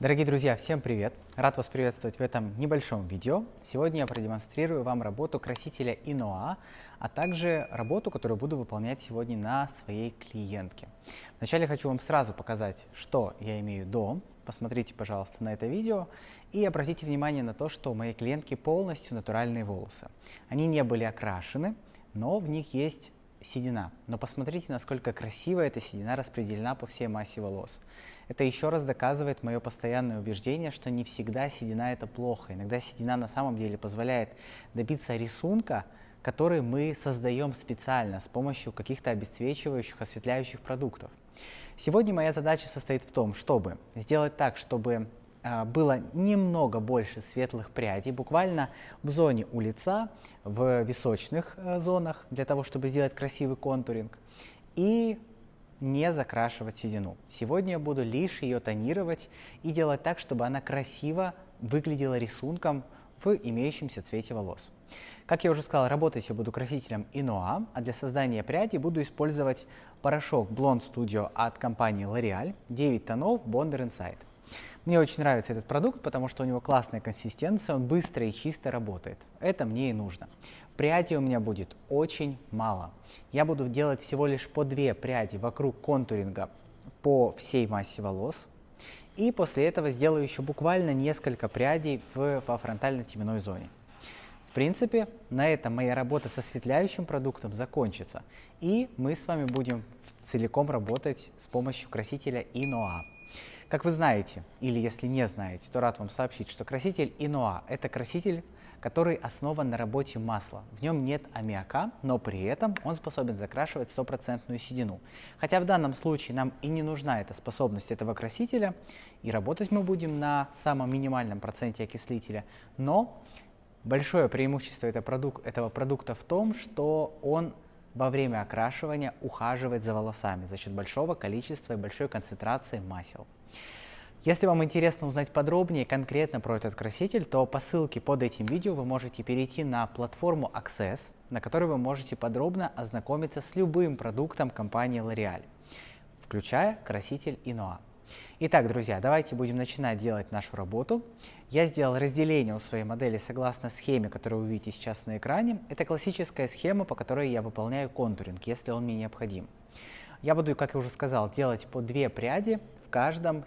Дорогие друзья, всем привет! Рад вас приветствовать в этом небольшом видео. Сегодня я продемонстрирую вам работу красителя Inoa, а также работу, которую буду выполнять сегодня на своей клиентке. Вначале хочу вам сразу показать, что я имею до. Посмотрите, пожалуйста, на это видео и обратите внимание на то, что у моей клиентки полностью натуральные волосы. Они не были окрашены, но в них есть седина. Но посмотрите, насколько красиво эта седина распределена по всей массе волос. Это еще раз доказывает мое постоянное убеждение, что не всегда седина – это плохо. Иногда седина на самом деле позволяет добиться рисунка, который мы создаем специально с помощью каких-то обесцвечивающих, осветляющих продуктов. Сегодня моя задача состоит в том, чтобы сделать так, чтобы было немного больше светлых прядей, буквально в зоне у лица, в височных зонах, для того, чтобы сделать красивый контуринг, и не закрашивать седину. Сегодня я буду лишь ее тонировать и делать так, чтобы она красиво выглядела рисунком в имеющемся цвете волос. Как я уже сказал, работать я буду красителем Inoa, а для создания прядей буду использовать порошок Blond Studio от компании L'Oréal, 9 тонов Bonder Inside. Мне очень нравится этот продукт, потому что у него классная консистенция, он быстро и чисто работает. Это мне и нужно. Прядей у меня будет очень мало. Я буду делать всего лишь по 2 пряди вокруг контуринга по всей массе волос. И после этого сделаю еще буквально несколько прядей во фронтально-теменной зоне. В принципе, на этом моя работа с осветляющим продуктом закончится. И мы с вами будем целиком работать с помощью красителя Inoa. Как вы знаете, или если не знаете, то рад вам сообщить, что краситель Inoa – это краситель, который основан на работе масла. В нем нет аммиака, но при этом он способен закрашивать стопроцентную седину. Хотя в данном случае нам и не нужна эта способность этого красителя, и работать мы будем на самом минимальном проценте окислителя, но большое преимущество этого продукта в том, что он во время окрашивания ухаживает за волосами за счет большого количества и большой концентрации масел. Если вам интересно узнать подробнее конкретно про этот краситель, то по ссылке под этим видео вы можете перейти на платформу Access, на которой вы можете подробно ознакомиться с любым продуктом компании L'Oréal, включая краситель Inoa. Итак, друзья, давайте будем начинать делать нашу работу. Я сделал разделение у своей модели согласно схеме, которую вы видите сейчас на экране. Это классическая схема, по которой я выполняю контуринг, если он мне необходим. Я буду, как я уже сказал, делать по 2 пряди в каждой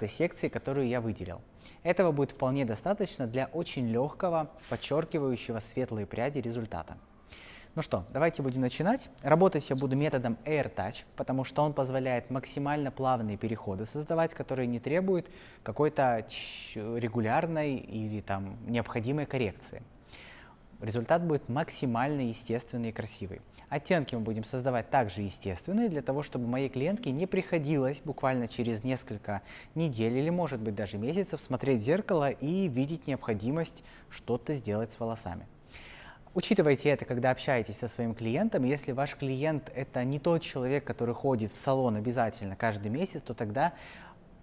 секции, которую я выделил. Этого будет вполне достаточно для очень легкого, подчеркивающего светлые пряди результата. Ну что, давайте будем начинать. Работать я буду методом Air Touch, потому что он позволяет максимально плавные переходы создавать, которые не требуют какой-то регулярной или там необходимой коррекции. Результат будет максимально естественный и красивый. Оттенки мы будем создавать также естественные, для того, чтобы моей клиентке не приходилось буквально через несколько недель или, может быть, даже месяцев смотреть в зеркало и видеть необходимость что-то сделать с волосами. Учитывайте это, когда общаетесь со своим клиентом. Если ваш клиент – это не тот человек, который ходит в салон обязательно каждый месяц, то тогда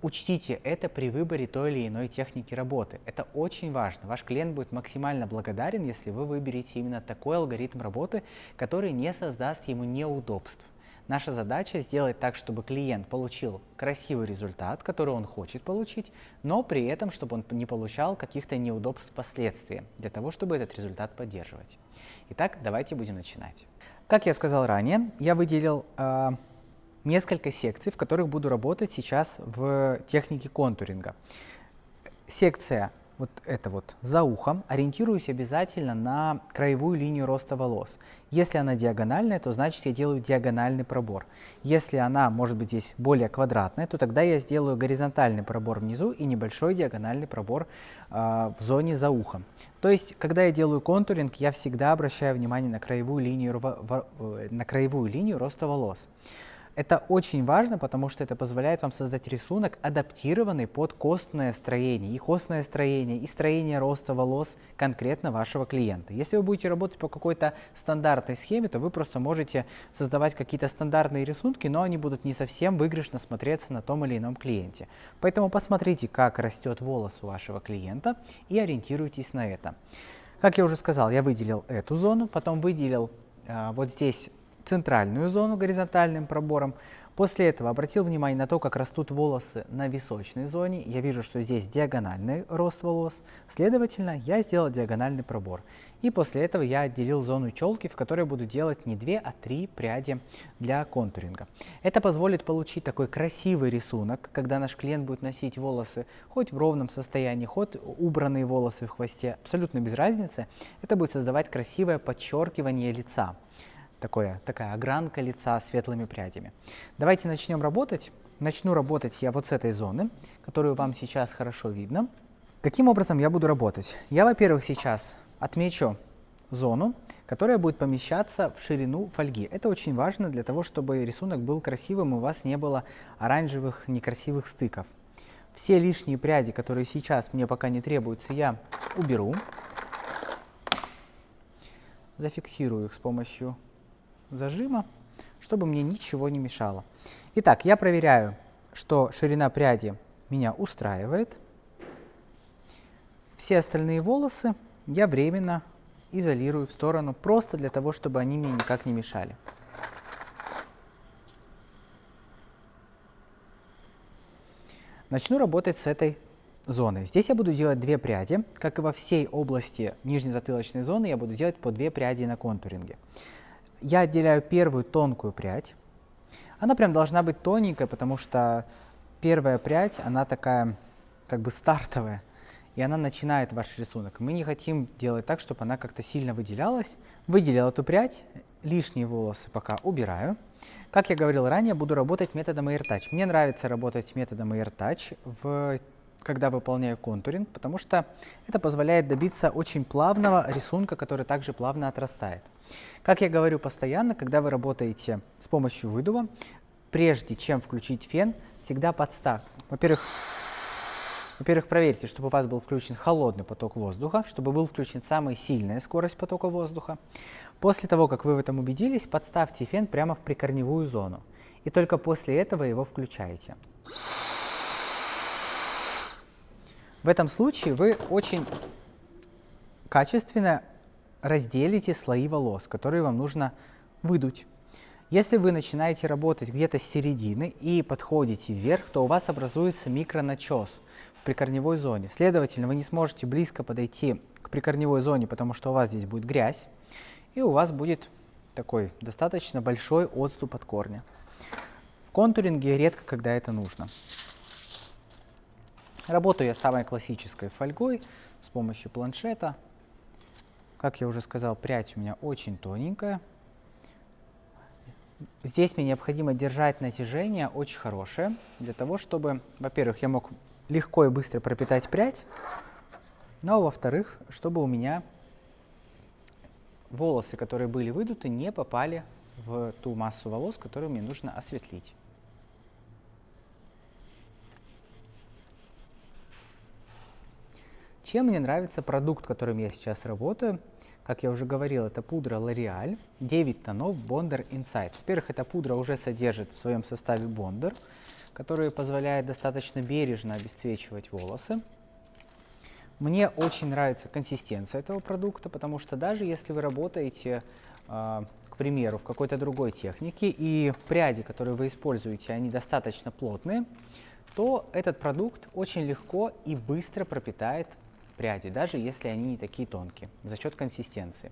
учтите это при выборе той или иной техники работы. Это очень важно. Ваш клиент будет максимально благодарен, если вы выберете именно такой алгоритм работы, который не создаст ему неудобств. Наша задача сделать так, чтобы клиент получил красивый результат, который он хочет получить, но при этом, чтобы он не получал каких-то неудобств впоследствии, для того, чтобы этот результат поддерживать. Итак, давайте будем начинать. Как я сказал ранее, я выделил несколько секций, в которых буду работать сейчас в технике контуринга. Секция вот это вот за ухом, ориентируюсь обязательно на краевую линию роста волос. Если она диагональная, то значит я делаю диагональный пробор. Если она может быть здесь более квадратная, то тогда я сделаю горизонтальный пробор внизу и небольшой диагональный пробор в зоне за ухом. То есть, когда я делаю контуринг, я всегда обращаю внимание на краевую линию роста волос. Это очень важно, потому что это позволяет вам создать рисунок, адаптированный под костное строение, и строение роста волос конкретно вашего клиента. Если вы будете работать по какой-то стандартной схеме, то вы просто можете создавать какие-то стандартные рисунки, но они будут не совсем выигрышно смотреться на том или ином клиенте. Поэтому посмотрите, как растет волос у вашего клиента, и ориентируйтесь на это. Как я уже сказал, я выделил эту зону, потом выделил вот здесь центральную зону горизонтальным пробором, После этого обратил внимание на то, как растут волосы на височной зоне. Я вижу, что здесь диагональный рост волос, следовательно, я сделал диагональный пробор. И после этого я отделил зону челки, в которой буду делать не 2, а 3 пряди для контуринга. Это позволит получить такой красивый рисунок, когда наш клиент будет носить волосы хоть в ровном состоянии, хоть убранные волосы в хвосте, абсолютно без разницы. Это будет создавать красивое подчеркивание лица. Такая огранка лица светлыми прядями. Давайте начнем работать. Начну работать я вот с этой зоны, которую вам сейчас хорошо видно. Каким образом я буду работать? Я, во-первых, сейчас отмечу зону, которая будет помещаться в ширину фольги. Это очень важно для того, чтобы рисунок был красивым и у вас не было оранжевых некрасивых стыков. Все лишние пряди, которые сейчас мне пока не требуются, я уберу. Зафиксирую их с помощью зажима, чтобы мне ничего не мешало. Итак, я проверяю, что ширина пряди меня устраивает. Все остальные волосы я временно изолирую в сторону, просто для того, чтобы они мне никак не мешали. Начну работать с этой зоны. Здесь я буду делать 2 пряди. Как и во всей области нижней затылочной зоны, я буду делать по 2 пряди на контуринге. Я отделяю первую тонкую прядь. Она прям должна быть тоненькая, потому что первая прядь, она такая как бы стартовая, и она начинает ваш рисунок. Мы не хотим делать так, чтобы она как-то сильно выделялась. Выделил эту прядь, лишние волосы пока убираю. Как я говорил ранее, буду работать методом AirTouch. Мне нравится работать методом AirTouch, когда выполняю контуринг, потому что это позволяет добиться очень плавного рисунка, который также плавно отрастает. Как я говорю постоянно, когда вы работаете с помощью выдува, прежде чем включить фен, всегда подставьте. Во-первых, проверьте, чтобы у вас был включен холодный поток воздуха, чтобы был включен самая сильная скорость потока воздуха. После того, как вы в этом убедились, подставьте фен прямо в прикорневую зону. И только после этого его включаете. В этом случае вы очень качественно разделите слои волос, которые вам нужно выдуть. Если вы начинаете работать где-то с середины и подходите вверх, то у вас образуется микроначес в прикорневой зоне. Следовательно, вы не сможете близко подойти к прикорневой зоне, потому что у вас здесь будет грязь, и у вас будет такой достаточно большой отступ от корня. В контуринге редко когда это нужно. Работаю я самой классической фольгой с помощью планшета. Как я уже сказал, прядь у меня очень тоненькая. Здесь мне необходимо держать натяжение очень хорошее, для того, чтобы, во-первых, я мог легко и быстро пропитать прядь, но, во-вторых, чтобы у меня волосы, которые были выдуты, не попали в ту массу волос, которую мне нужно осветлить. Чем мне нравится продукт, которым я сейчас работаю? Как я уже говорил, это пудра L'Oréal, 9 тонов Bonder Inside. Во-первых, эта пудра уже содержит в своем составе бондер, который позволяет достаточно бережно обесцвечивать волосы. Мне очень нравится консистенция этого продукта, потому что даже если вы работаете, к примеру, в какой-то другой технике, и пряди, которые вы используете, они достаточно плотные, то этот продукт очень легко и быстро пропитает пряди, даже если они не такие тонкие, за счет консистенции.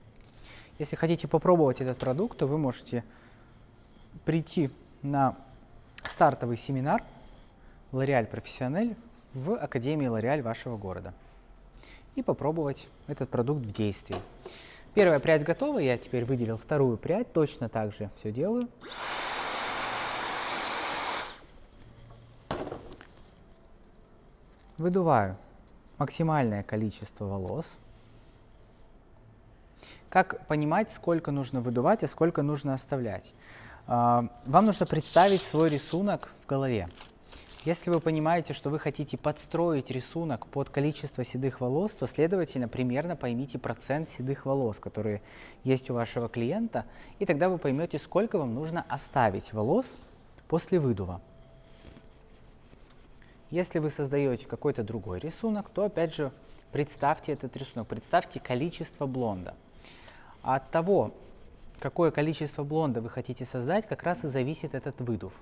Если хотите попробовать этот продукт, то вы можете прийти на стартовый семинар L'Oréal Professionnel в Академии L'Oréal вашего города и попробовать этот продукт в действии. Первая прядь готова, я теперь выделил вторую прядь, точно так же все делаю. Выдуваю максимальное количество волос. Как понимать, сколько нужно выдувать, а сколько нужно оставлять? Вам нужно представить свой рисунок в голове. Если вы понимаете, что вы хотите подстроить рисунок под количество седых волос, то, следовательно, примерно поймите процент седых волос, которые есть у вашего клиента, и тогда вы поймете, сколько вам нужно оставить волос после выдува. Если вы создаете какой-то другой рисунок, то, опять же, представьте этот рисунок, представьте количество блонда. А от того, какое количество блонда вы хотите создать, как раз и зависит этот выдув.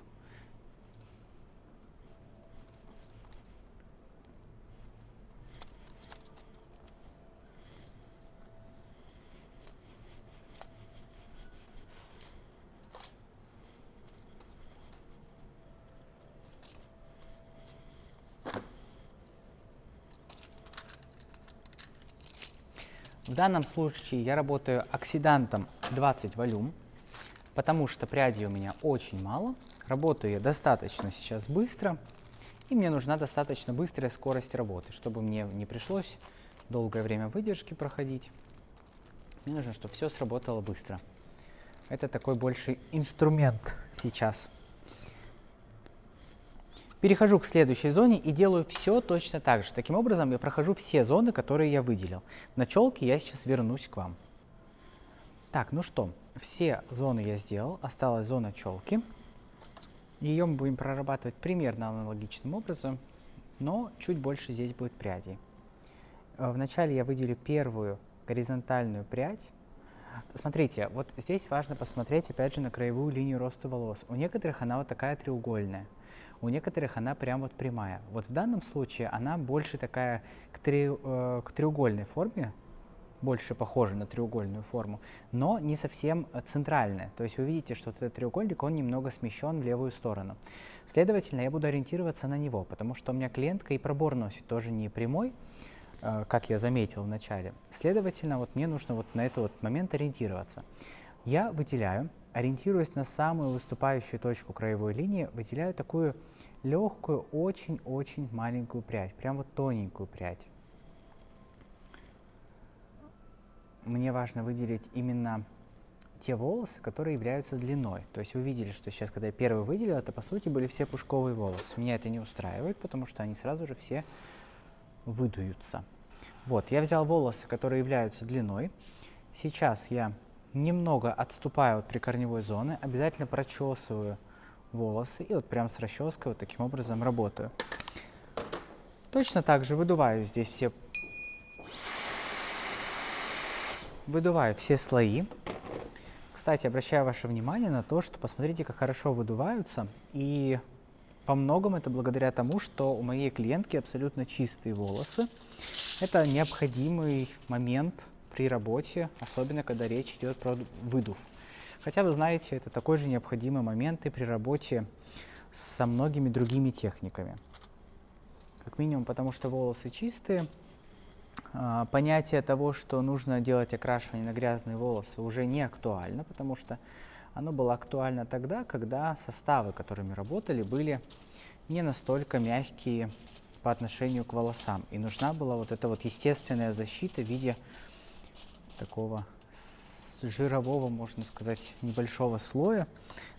В данном случае я работаю оксидантом 20 волюм, потому что прядей у меня очень мало. Работаю я достаточно сейчас быстро, и мне нужна достаточно быстрая скорость работы, чтобы мне не пришлось долгое время выдержки проходить. Мне нужно, чтобы все сработало быстро. Это такой больше инструмент сейчас. Перехожу к следующей зоне и делаю все точно так же. Таким образом, я прохожу все зоны, которые я выделил. На челке я сейчас вернусь к вам. Так, ну что, все зоны я сделал, осталась зона челки. Ее мы будем прорабатывать примерно аналогичным образом, но чуть больше здесь будет прядей. Вначале я выделю первую горизонтальную прядь. Смотрите, вот здесь важно посмотреть опять же на краевую линию роста волос. У некоторых она вот такая треугольная, у некоторых она прям вот прямая. Вот в данном случае она больше такая к треугольной форме, больше похожа на треугольную форму, но не совсем центральная. То есть вы видите, что вот этот треугольник, он немного смещен в левую сторону. Следовательно, я буду ориентироваться на него, потому что у меня клиентка и пробор носит тоже не прямой, как я заметил в начале. Следовательно, вот мне нужно вот на этот вот момент ориентироваться. Я выделяю, ориентируясь на самую выступающую точку краевой линии, выделяю такую легкую, очень-очень маленькую прядь, прям вот тоненькую прядь. Мне важно выделить именно те волосы, которые являются длиной. То есть вы видели, что сейчас, когда я первый выделил, это по сути были все пушковые волосы. Меня это не устраивает, потому что они сразу же все выдуются. Вот, я взял волосы, которые являются длиной. Сейчас я немного отступаю от прикорневой зоны, обязательно прочесываю волосы и вот прям с расческой вот таким образом работаю. Точно так же выдуваю здесь все слои. Кстати, обращаю ваше внимание на то, что посмотрите, как хорошо выдуваются, и по многому это благодаря тому, что у моей клиентки абсолютно чистые волосы. Это необходимый момент при работе, особенно когда речь идет про выдув. Хотя, вы знаете, это такой же необходимый момент и при работе со многими другими техниками. Как минимум, потому что волосы чистые. Понятие того, что нужно делать окрашивание на грязные волосы, уже не актуально, потому что оно было актуально тогда, когда составы, которыми работали, были не настолько мягкие по отношению к волосам. И нужна была вот эта вот естественная защита в виде такого жирового, можно сказать, небольшого слоя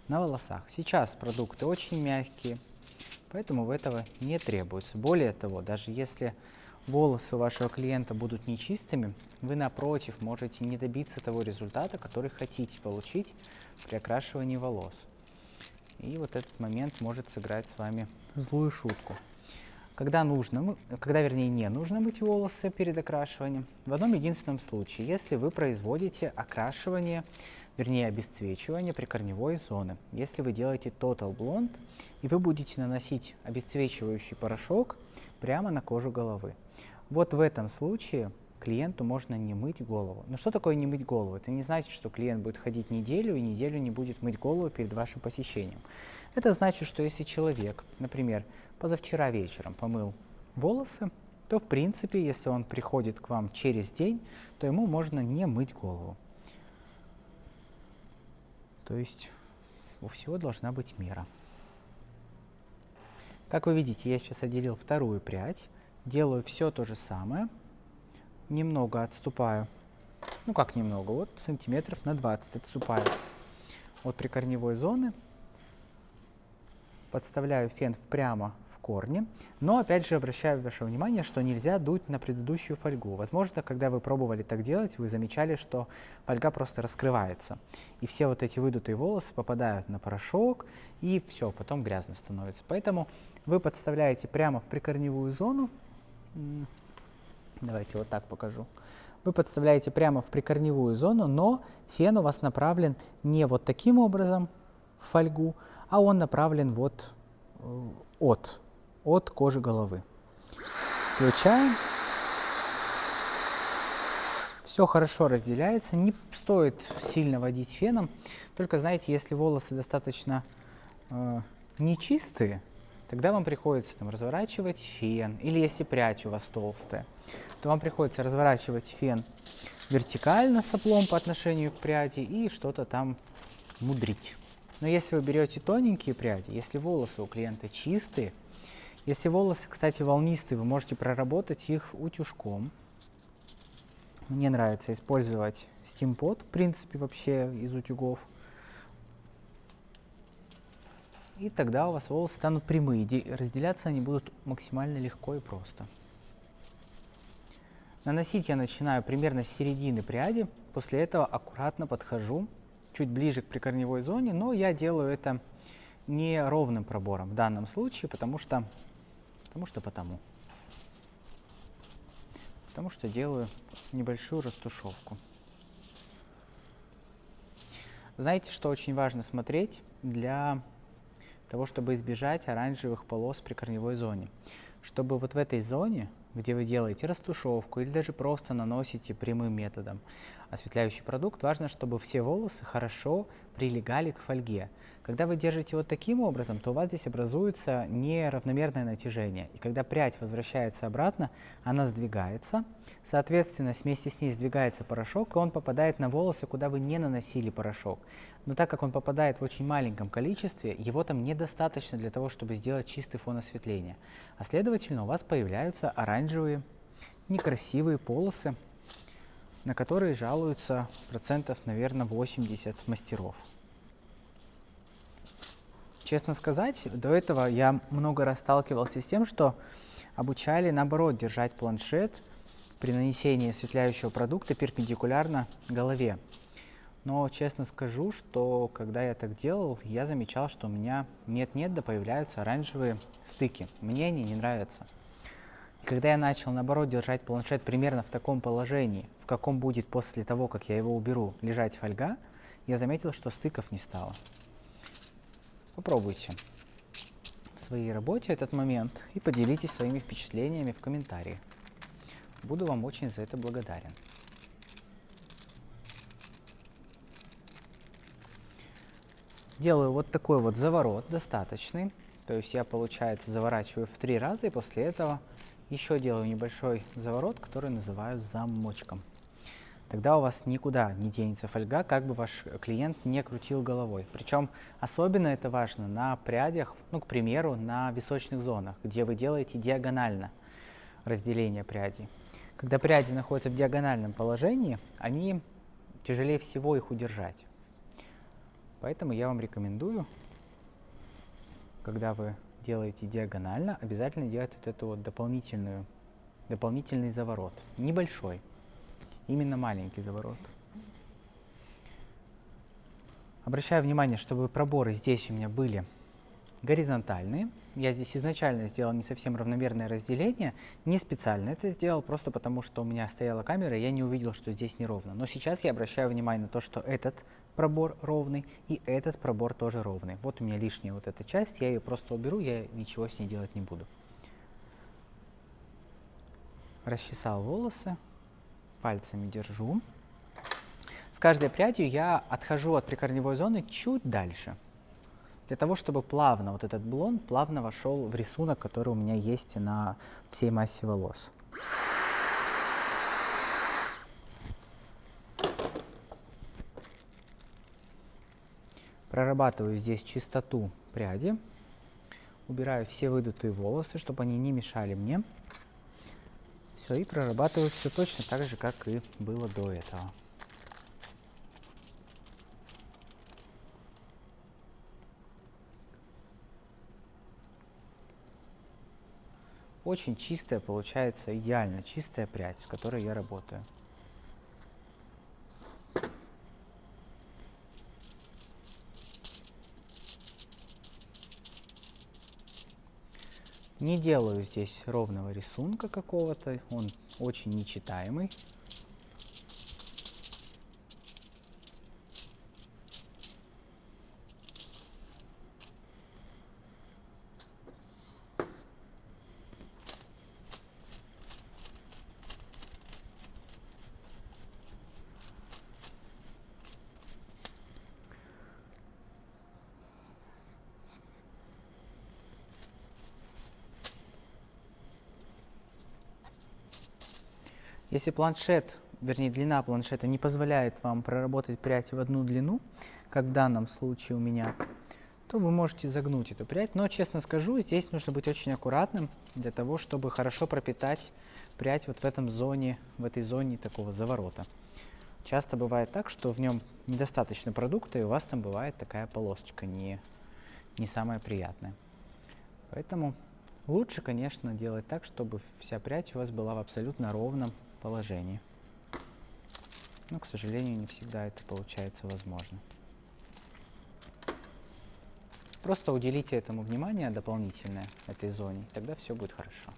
на волосах. Сейчас продукты очень мягкие, поэтому этого не требуется. Более того, даже если волосы у вашего клиента будут нечистыми, вы, напротив, можете не добиться того результата, который хотите получить при окрашивании волос. И вот этот момент может сыграть с вами злую шутку. Когда вернее, не нужно мыть волосы перед окрашиванием? В одном единственном случае, если вы производите окрашивание, вернее, обесцвечивание прикорневой зоны. Если вы делаете Total Blonde, и вы будете наносить обесцвечивающий порошок прямо на кожу головы. Вот в этом случае клиенту можно не мыть голову. Но что такое не мыть голову? Это не значит, что клиент будет ходить неделю и неделю не будет мыть голову перед вашим посещением. Это значит, что если человек, например, позавчера вечером помыл волосы, то в принципе, если он приходит к вам через день, то ему можно не мыть голову. То есть у всего должна быть мера. Как вы видите, я сейчас отделил вторую прядь. Делаю все то же самое. Немного отступаю. Ну как немного? Вот сантиметров на 20 отступаю от прикорневой зоны. Подставляю фен прямо в корне. Но опять же обращаю ваше внимание, что нельзя дуть на предыдущую фольгу. Возможно, когда вы пробовали так делать, вы замечали, что фольга просто раскрывается. И все вот эти выдутые волосы попадают на порошок, и все, потом грязно становится. Поэтому вы подставляете прямо в прикорневую зону. Давайте вот так покажу. Вы подставляете прямо в прикорневую зону, но фен у вас направлен не вот таким образом в фольгу, а он направлен вот от кожи головы. Включаем. Все хорошо разделяется. Не стоит сильно водить феном. Только, знаете, если волосы достаточно нечистые, тогда вам приходится там разворачивать фен, или если прядь у вас толстая, то вам приходится разворачивать фен вертикально с оплом по отношению к пряди и что-то там мудрить. Но если вы берете тоненькие пряди, если волосы у клиента чистые, если волосы, кстати, волнистые, вы можете проработать их утюжком. Мне нравится использовать стимпот, в принципе, вообще из утюгов. И тогда у вас волосы станут прямые, разделяться они будут максимально легко и просто. Наносить я начинаю примерно с середины пряди, после этого аккуратно подхожу чуть ближе к прикорневой зоне, но я делаю это не ровным пробором в данном случае, потому что делаю небольшую растушевку. Знаете, что очень важно смотреть для того, чтобы избежать оранжевых полос в прикорневой зоне? Чтобы вот в этой зоне, где вы делаете растушевку или даже просто наносите прямым методом осветляющий продукт, важно, чтобы все волосы хорошо прилегали к фольге. Когда вы держите вот таким образом, то у вас здесь образуется неравномерное натяжение. И когда прядь возвращается обратно, она сдвигается. Соответственно, вместе с ней сдвигается порошок, и он попадает на волосы, куда вы не наносили порошок. Но так как он попадает в очень маленьком количестве, его там недостаточно для того, чтобы сделать чистый фон осветления. А следовательно, у вас появляются оранжевые, некрасивые полосы, на которые жалуются процентов, наверное, 80 мастеров. Честно сказать, до этого я много раз сталкивался с тем, что обучали, наоборот, держать планшет при нанесении осветляющего продукта перпендикулярно голове. Но честно скажу, что когда я так делал, я замечал, что у меня нет-нет, да появляются оранжевые стыки. Мне они не нравятся. И когда я начал, наоборот, держать планшет примерно в таком положении, в каком будет после того, как я его уберу, лежать фольга, я заметил, что стыков не стало. Попробуйте в своей работе этот момент и поделитесь своими впечатлениями в комментариях. Буду вам очень за это благодарен. Делаю вот такой вот заворот достаточный. То есть я, получается, заворачиваю в 3 раза и после этого еще делаю небольшой заворот, который называю замочком. Тогда у вас никуда не денется фольга, как бы ваш клиент не крутил головой. Причем особенно это важно на прядях, ну, к примеру, на височных зонах, где вы делаете диагонально разделение прядей. Когда пряди находятся в диагональном положении, они тяжелее всего их удержать. Поэтому я вам рекомендую, когда вы делаете диагонально, обязательно делать вот эту вот дополнительный заворот. Небольшой. Именно маленький заворот. Обращаю внимание, чтобы проборы здесь у меня были горизонтальные. Я здесь изначально сделал не совсем равномерное разделение, не специально это сделал, просто потому что у меня стояла камера, и я не увидел, что здесь неровно. Но сейчас я обращаю внимание на то, что этот пробор ровный и этот пробор тоже ровный. Вот у меня лишняя вот эта часть, я ее просто уберу, я ничего с ней делать не буду. Расчесал волосы. Пальцами держу. С каждой прядью я отхожу от прикорневой зоны чуть дальше, для того, чтобы плавно вот этот блонд плавно вошел в рисунок, который у меня есть на всей массе волос. Прорабатываю здесь чистоту пряди, убираю все выдутые волосы, чтобы они не мешали мне. Все, и прорабатываю все точно так же, как и было до этого. Очень чистая получается, идеально чистая прядь, с которой я работаю. Не делаю здесь ровного рисунка какого-то, он очень нечитаемый. Если планшет, вернее длина планшета не позволяет вам проработать прядь в одну длину, как в данном случае у меня, то вы можете загнуть эту прядь. Но, честно скажу, здесь нужно быть очень аккуратным для того, чтобы хорошо пропитать прядь вот в этой зоне такого заворота. Часто бывает так, что в нем недостаточно продукта, и у вас там бывает такая полосочка не самая приятная. Поэтому лучше, конечно, делать так, чтобы вся прядь у вас была в абсолютно ровном положении. Но, к сожалению, не всегда это получается возможно. Просто уделите этому внимание дополнительное, этой зоне, и тогда все будет хорошо.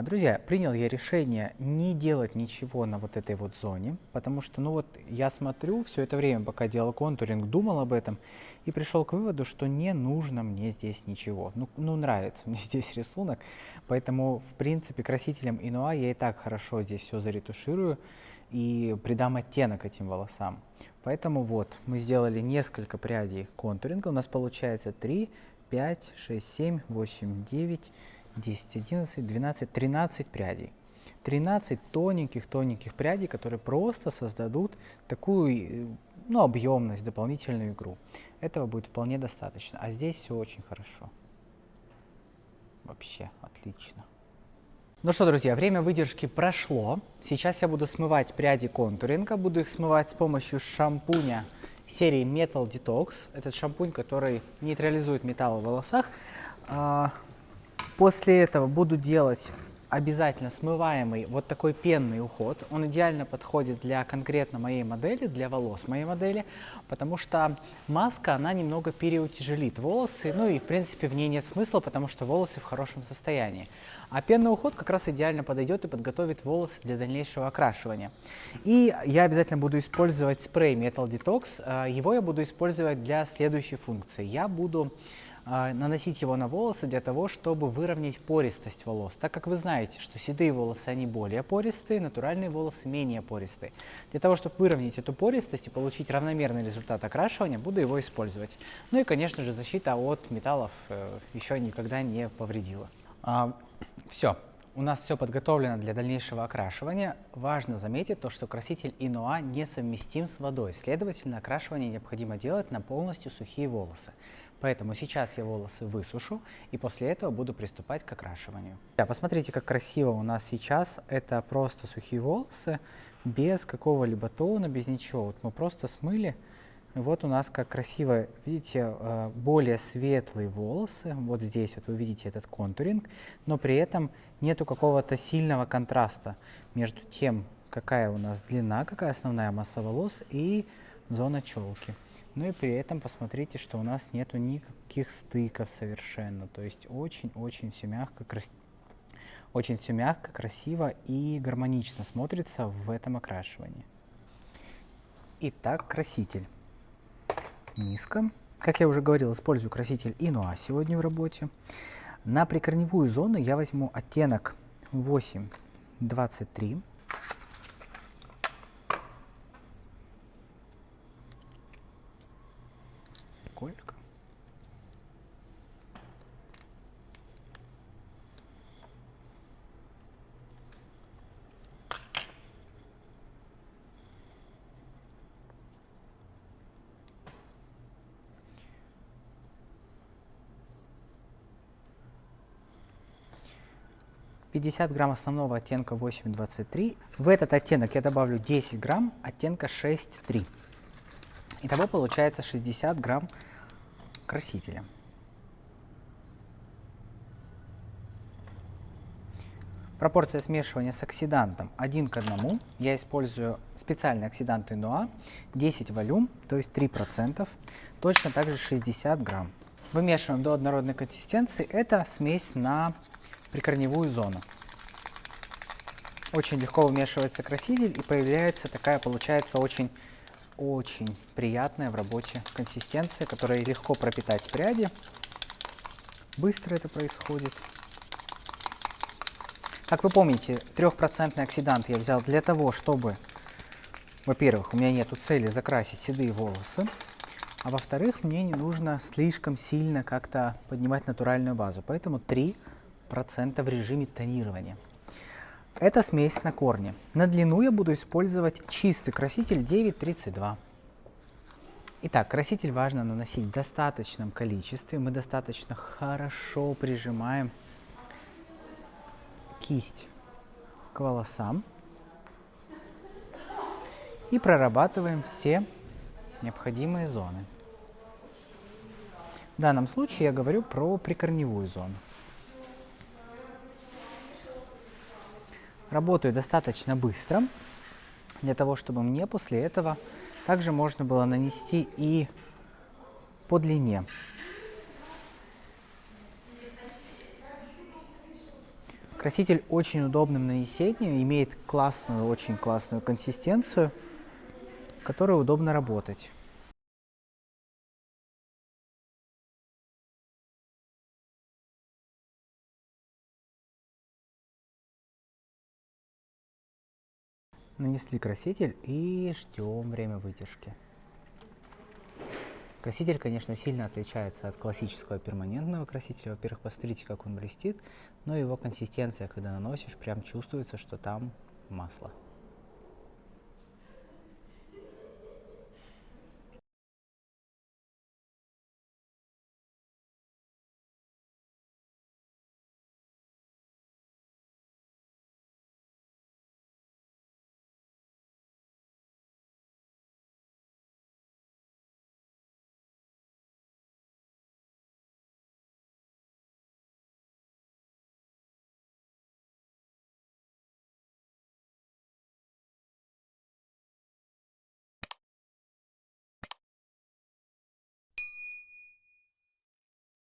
Друзья, принял я решение не делать ничего на вот этой вот зоне, потому что, ну вот, я смотрю все это время, пока делал контуринг, думал об этом и пришел к выводу, что не нужно мне здесь ничего. Ну нравится мне здесь рисунок, поэтому, в принципе, красителем Инуа я и так хорошо здесь все заретуширую и придам оттенок этим волосам. Поэтому вот, мы сделали несколько прядей контуринга, у нас получается 3, 5, 6, 7, 8, 9, 10, 11, 12, 13 прядей. 13 тоненьких прядей, которые просто создадут такую, ну, объемность, дополнительную игру. Этого будет вполне достаточно. А здесь все очень хорошо. Вообще отлично. Ну что, друзья, время выдержки прошло. Сейчас я буду смывать пряди контуринга. Буду их смывать с помощью шампуня серии Metal Detox. Этот шампунь, который нейтрализует металл в волосах. После этого буду делать обязательно смываемый вот такой пенный уход. Он идеально подходит для конкретно моей модели, для волос моей модели, потому что маска, она немного переутяжелит волосы, ну и в принципе в ней нет смысла, потому что волосы в хорошем состоянии. А пенный уход как раз идеально подойдет и подготовит волосы для дальнейшего окрашивания. И я обязательно буду использовать спрей Metal Detox. Его я буду использовать для следующей функции. Я буду наносить его на волосы для того, чтобы выровнять пористость волос. Так как вы знаете, что седые волосы, они более пористые, натуральные волосы менее пористые. Для того, чтобы выровнять эту пористость и получить равномерный результат окрашивания, буду его использовать. Ну и, конечно же, защита от металлов еще никогда не повредила. Все. У нас все подготовлено для дальнейшего окрашивания. Важно заметить то, что краситель Инуа несовместим с водой. Следовательно, окрашивание необходимо делать на полностью сухие волосы. Поэтому сейчас я волосы высушу и после этого буду приступать к окрашиванию. Посмотрите, как красиво у нас сейчас. Это просто сухие волосы, без какого-либо тона, без ничего. Вот мы просто смыли. И вот у нас как красиво, видите, более светлые волосы. Вот здесь вот вы видите этот контуринг, но при этом нету какого-то сильного контраста между тем, какая у нас длина, какая основная масса волос и зона челки. Ну и при этом посмотрите, что у нас нету никаких стыков совершенно. То есть очень все мягко, красиво и гармонично смотрится в этом окрашивании. Итак, краситель. Низко. Как я уже говорил, использую краситель Инуа сегодня в работе. На прикорневую зону я возьму оттенок 823. Сколько? $50 грамм основного оттенка 823. В этот оттенок я добавлю 10 грамм оттенка 6.3. Итого получается 60 грамм красителя. Пропорция смешивания с оксидантом 1 к 1. Я использую специальный оксидант Инуа, 10 волюм, то есть 3%, точно так же 60 грамм. Вымешиваем до однородной консистенции. Это смесь на прикорневую зону. Очень легко вымешивается краситель и появляется такая, получается, очень приятная в работе консистенция, которая легко пропитать пряди. Быстро это происходит. Как вы помните, 3% оксидант я взял для того, чтобы, во-первых, у меня нет цели закрасить седые волосы, а во-вторых, мне не нужно слишком сильно как-то поднимать натуральную базу. Поэтому 3% в режиме тонирования. Это смесь на корне. На длину я буду использовать чистый краситель 932. Итак, краситель важно наносить в достаточном количестве. Мы достаточно хорошо прижимаем кисть к волосам и прорабатываем все необходимые зоны. В данном случае я говорю про прикорневую зону. Работаю достаточно быстро, для того, чтобы мне после этого также можно было нанести и по длине. Краситель очень удобный в нанесении, имеет очень классную консистенцию, которой удобно работать. Нанесли краситель и ждем время выдержки. Краситель, конечно, сильно отличается от классического перманентного красителя. Во-первых, посмотрите, как он блестит, но его консистенция, когда наносишь, прям чувствуется, что там масло.